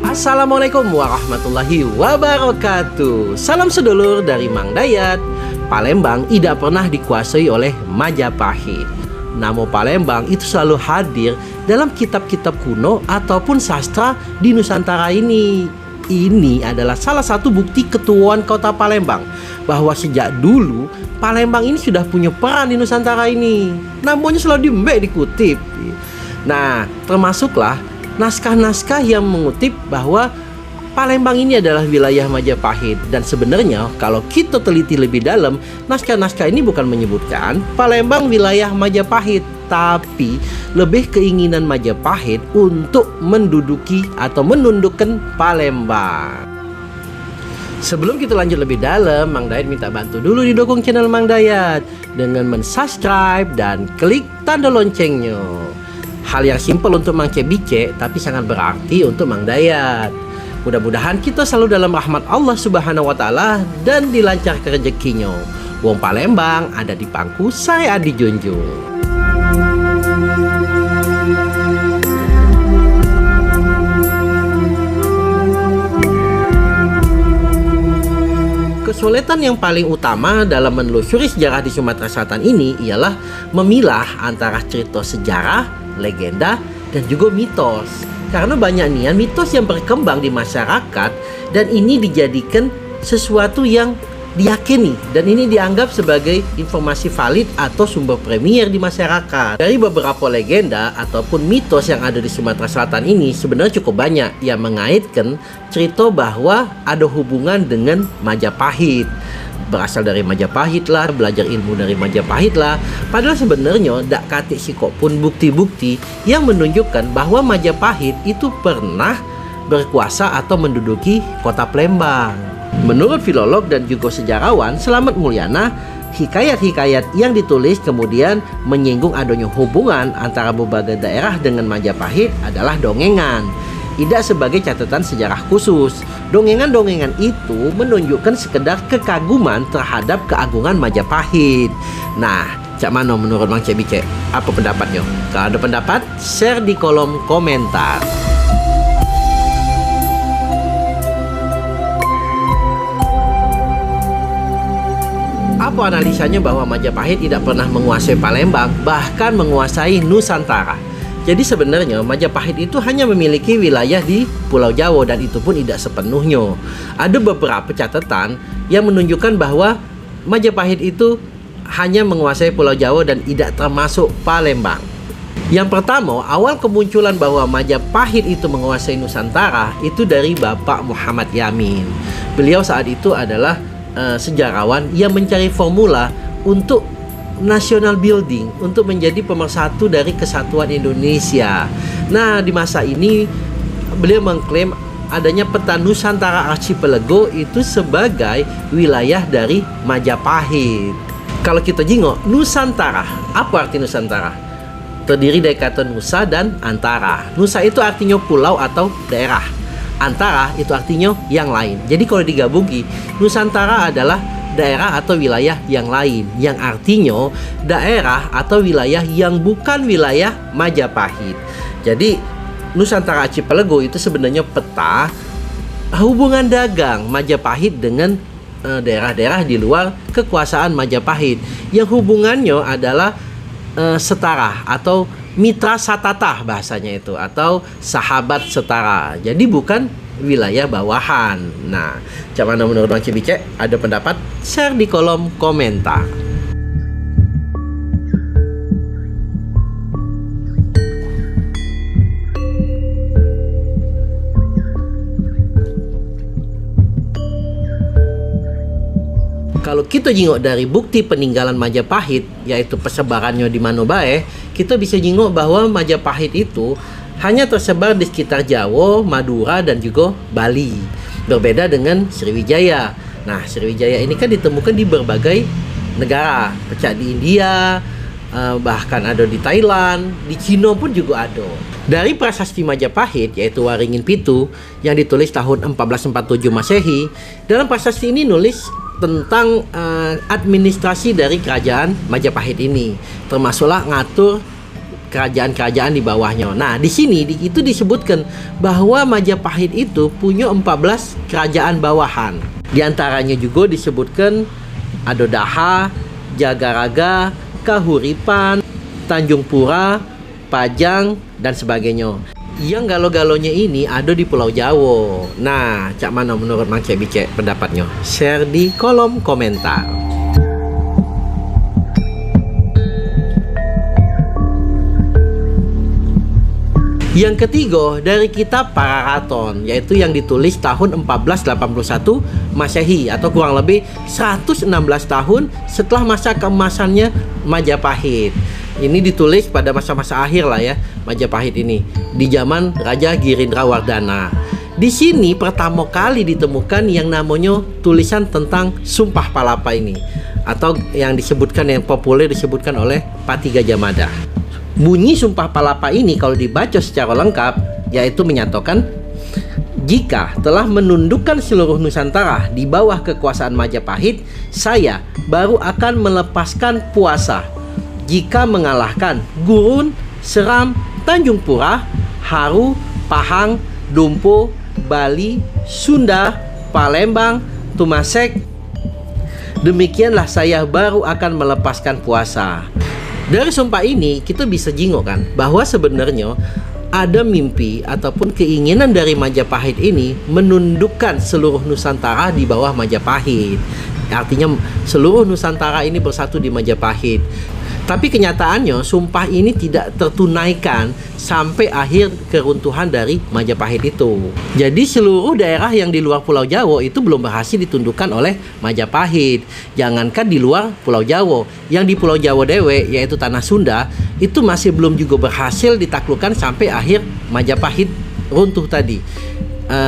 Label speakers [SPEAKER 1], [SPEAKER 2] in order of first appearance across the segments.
[SPEAKER 1] Assalamualaikum warahmatullahi wabarakatuh. Salam sedulur dari Mang Dayat. Palembang tidak pernah dikuasai oleh Majapahit. Nama Palembang itu selalu hadir dalam kitab-kitab kuno ataupun sastra di Nusantara ini. Ini adalah salah satu bukti ketuaan kota Palembang, bahwa sejak dulu Palembang ini sudah punya peran di Nusantara ini. Namanya selalu dikutip. Nah, termasuklah naskah-naskah yang mengutip bahwa Palembang ini adalah wilayah Majapahit. Dan sebenarnya kalau kita teliti lebih dalam, naskah-naskah ini bukan menyebutkan Palembang wilayah Majapahit, tapi lebih keinginan Majapahit untuk menduduki atau menundukkan Palembang. Sebelum kita lanjut lebih dalam, Mang Dayat minta bantu dulu didukung channel Mang Dayat dengan mensubscribe dan klik tanda loncengnya. Hal yang simpel untuk Mang Cebice, tapi sangat berarti untuk Mang Dayat. Mudah-mudahan kita selalu dalam rahmat Allah Subhanahu wa Ta'ala dan dilancarkan rezekinya. Wong Palembang ada di pangku, saya Adi Junjung. Kesulitan yang paling utama dalam menelusuri sejarah di Sumatera Selatan ini ialah memilah antara cerita sejarah, legenda, dan juga mitos. Karena banyak nih mitos yang berkembang di masyarakat, dan ini dijadikan sesuatu yang diyakini, dan ini dianggap sebagai informasi valid atau sumber premier di masyarakat. Dari beberapa legenda ataupun mitos yang ada di Sumatera Selatan ini sebenarnya cukup banyak yang mengaitkan cerita bahwa ada hubungan dengan Majapahit. Berasal dari Majapahit lah, belajar ilmu dari Majapahit lah. Padahal sebenarnya dak katik sikok pun bukti-bukti yang menunjukkan bahwa Majapahit itu pernah berkuasa atau menduduki kota Palembang. Menurut filolog dan juga sejarawan Slamet Mulyana, hikayat-hikayat yang ditulis kemudian menyinggung adanya hubungan antara berbagai daerah dengan Majapahit adalah dongengan, tidak sebagai catatan sejarah khusus. Dongengan-dongengan itu menunjukkan sekedar kekaguman terhadap keagungan Majapahit. Nah, cak mana menurut Mang Cebice? Apa pendapatnya? Kalau ada pendapat, share di kolom komentar. Apa analisanya bahwa Majapahit tidak pernah menguasai Palembang, bahkan menguasai Nusantara? Jadi sebenarnya Majapahit itu hanya memiliki wilayah di Pulau Jawa, dan itu pun tidak sepenuhnya. Ada beberapa catatan yang menunjukkan bahwa Majapahit itu hanya menguasai Pulau Jawa dan tidak termasuk Palembang. Yang pertama, awal kemunculan bahwa Majapahit itu menguasai Nusantara itu dari Bapak Muhammad Yamin. Beliau saat itu adalah sejarawan yang mencari formula untuk national building, untuk menjadi pemersatu dari kesatuan Indonesia. Nah, di masa ini beliau mengklaim adanya peta Nusantara Archipelago itu sebagai wilayah dari Majapahit. Kalau kita jingok Nusantara, apa arti Nusantara? Terdiri dari kata Nusa dan Antara. Nusa itu artinya pulau atau daerah. Antara itu artinya yang lain. Jadi kalau digabungi, Nusantara adalah daerah atau wilayah yang lain, yang artinya daerah atau wilayah yang bukan wilayah Majapahit. Jadi Nusantara Archipelago itu sebenarnya peta hubungan dagang Majapahit dengan daerah-daerah di luar kekuasaan Majapahit, yang hubungannya adalah setara atau mitra satata bahasanya itu, atau sahabat setara. Jadi bukan wilayah bawahan. Nah, cak mana menurut Mang Cebice? Ada pendapat? Share di kolom komentar. Kalau kita jingok dari bukti peninggalan Majapahit, yaitu persebarannya di Manobae, kita bisa jingok bahwa Majapahit itu hanya tersebar di sekitar Jawa, Madura, dan juga Bali. Berbeda dengan Sriwijaya. Nah, Sriwijaya ini kan ditemukan di berbagai negara, pecah di India, bahkan ada di Thailand, di Cina pun juga ada. Dari prasasti Majapahit, yaitu Waringin Pitu, yang ditulis tahun 1447 Masehi, dalam prasasti ini nulis tentang administrasi dari kerajaan Majapahit ini, termasuklah ngatur kerajaan-kerajaan di bawahnya. Nah, di sini itu disebutkan bahwa Majapahit itu punya 14 kerajaan bawahan. Di antaranya juga disebutkan Adodaha, Jagaraga, Kahuripan, Tanjung Pura, Pajang, dan sebagainya. Yang galo-galonya ini ada di Pulau Jawa. Nah, cak mana menurut Mang Cek Bicek pendapatnya? Share di kolom komentar. Yang ketiga dari kitab Pararaton, yaitu yang ditulis tahun 1481 Masehi atau kurang lebih 116 tahun setelah masa keemasannya Majapahit. Ini ditulis pada masa-masa akhir lah ya Majapahit ini, di zaman Raja Girindrawardhana. Di sini pertama kali ditemukan yang namanya tulisan tentang Sumpah Palapa ini, atau yang disebutkan, yang populer disebutkan oleh Pati Gajah Mada. Bunyi Sumpah Palapa ini kalau dibaca secara lengkap, yaitu menyatakan, jika telah menundukkan seluruh Nusantara di bawah kekuasaan Majapahit, saya baru akan melepaskan puasa. Jika mengalahkan Gurun, Seram, Tanjung Pura, Haru, Pahang, Dumpo, Bali, Sunda, Palembang, Tumasek, demikianlah saya baru akan melepaskan puasa. Dari sumpah ini kita bisa jingok kan bahwa sebenarnya ada mimpi ataupun keinginan dari Majapahit ini menundukkan seluruh Nusantara di bawah Majapahit. Artinya seluruh Nusantara ini bersatu di Majapahit. Tapi kenyataannya sumpah ini tidak tertunaikan sampai akhir keruntuhan dari Majapahit itu. Jadi seluruh daerah yang di luar Pulau Jawa itu belum berhasil ditundukkan oleh Majapahit. Jangankan di luar Pulau Jawa, yang di Pulau Jawa dewe yaitu tanah Sunda itu masih belum juga berhasil ditaklukkan sampai akhir Majapahit runtuh tadi.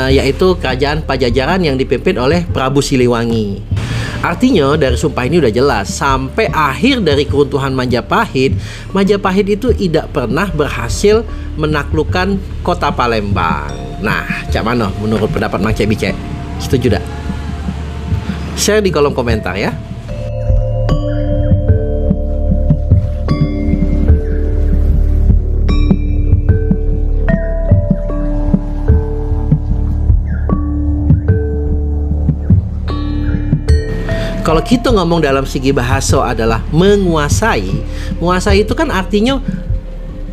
[SPEAKER 1] Yaitu kerajaan Pajajaran yang dipimpin oleh Prabu Siliwangi. Artinya dari sumpah ini udah jelas sampai akhir dari keruntuhan Majapahit, Majapahit itu tidak pernah berhasil menaklukkan kota Palembang. Nah, cak mana menurut pendapat Mang Cek Bicek? Setuju tak? Share di kolom komentar ya. Kalau kita ngomong dalam segi bahasa adalah menguasai. Menguasai itu kan artinya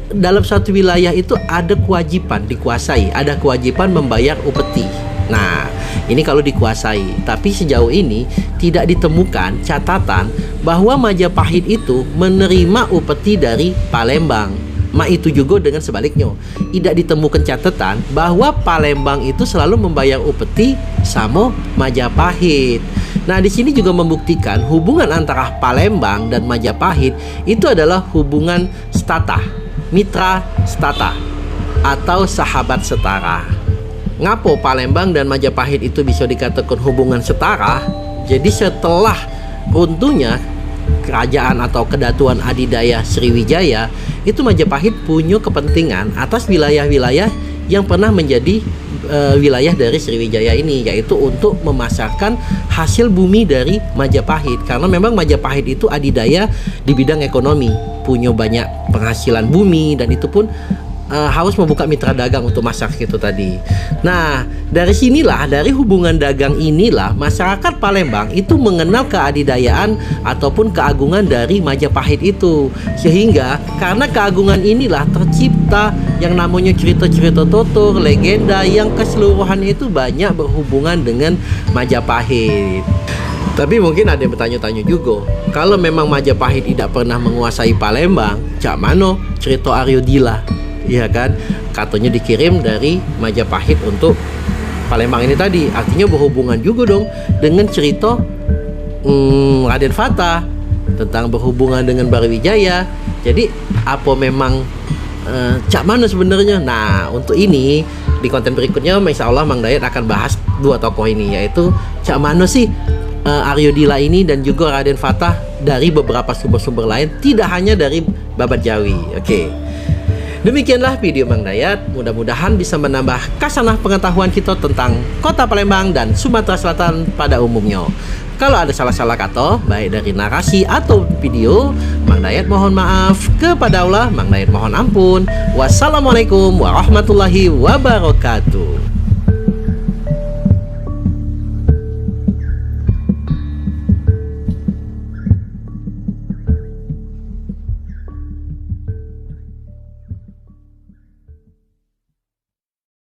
[SPEAKER 1] dalam suatu wilayah itu ada kewajiban dikuasai, ada kewajiban membayar upeti. Nah, ini kalau dikuasai. Tapi sejauh ini tidak ditemukan catatan bahwa Majapahit itu menerima upeti dari Palembang. Itu juga dengan sebaliknya, tidak ditemukan catatan bahwa Palembang itu selalu membayar upeti sama Majapahit. Nah, di sini juga membuktikan hubungan antara Palembang dan Majapahit itu adalah hubungan stata, mitra stata, atau sahabat setara. Ngapo Palembang dan Majapahit itu bisa dikatakan hubungan setara? Jadi setelah runtuhnya kerajaan atau kedatuan adidaya Sriwijaya, itu Majapahit punya kepentingan atas wilayah-wilayah yang pernah menjadi wilayah dari Sriwijaya ini, yaitu untuk memasarkan hasil bumi dari Majapahit. Karena memang Majapahit itu adidaya di bidang ekonomi, punya banyak penghasilan bumi, dan itu pun harus membuka mitra dagang untuk masak gitu tadi. Nah, dari sinilah, dari hubungan dagang inilah masyarakat Palembang itu mengenal keadidayaan ataupun keagungan dari Majapahit itu. Sehingga karena keagungan inilah tercipta yang namanya cerita-cerita tutur, legenda yang keseluruhannya itu banyak berhubungan dengan Majapahit. Tapi mungkin ada yang bertanya-tanya juga, kalau memang Majapahit tidak pernah menguasai Palembang, cak mano cerita Aryo Dila? Iya kan, katanya dikirim dari Majapahit untuk Palembang ini tadi. Artinya berhubungan juga dong dengan cerita Raden Fata tentang berhubungan dengan Barwijaya. Jadi apa memang cak mana sebenarnya? Nah, untuk ini di konten berikutnya insya Allah Mang Dayat akan bahas dua tokoh ini, yaitu cak mana sih Aryo Dila ini dan juga Raden Fata dari beberapa sumber-sumber lain, tidak hanya dari Babat Jawi. Oke. Demikianlah video Mang Dayat, mudah-mudahan bisa menambah kasanah pengetahuan kita tentang kota Palembang dan Sumatera Selatan pada umumnya. Kalau ada salah-salah kata, baik dari narasi atau video, Mang Dayat mohon maaf. Kepada Allah, Mang Dayat mohon ampun. Wassalamualaikum warahmatullahi wabarakatuh.